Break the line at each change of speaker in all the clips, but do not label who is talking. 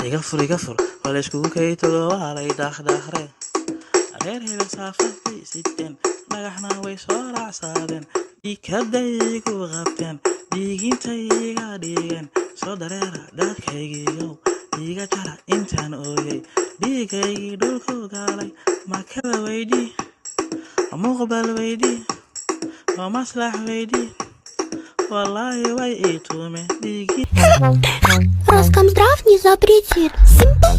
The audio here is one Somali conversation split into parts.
iga fur wala iskugu kaytago wala idaakhdakhre reer hebel saafay siteen dhagaxna way soo raacsadeen ikadaygu qabteen diigintayga dhigan soo dareera dadkaygiiyow iga jara intaan ooyay dhiigaygi dhulku gaalay makada weydii muqbal weydii waa maslax weydii wallahi way itume dhiigi
Роскомздрав не запретит. Simple.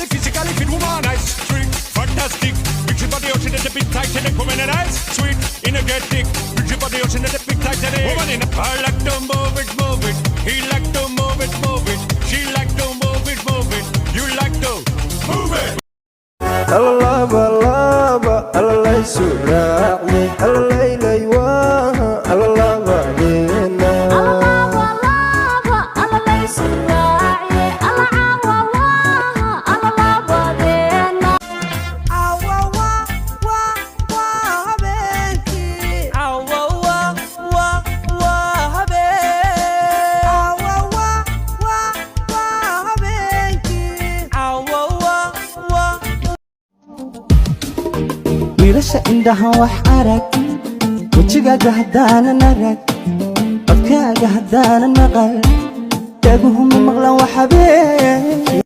Physically fit woman, nice, sweet, fantastic. Big ship on the ocean and the big Titanic woman and nice, sweet, energetic. Big ship on the ocean and the big Titanic woman in. I like to move it. He like to move it. She like to move it. You like to move it.
Allah Allah surani Allah wa Allah walina wiilasha indhaha wax arag wajigaaga haddaanan arag codkaaga haddaanan maqal dhaguhu ma maqlan wax habeen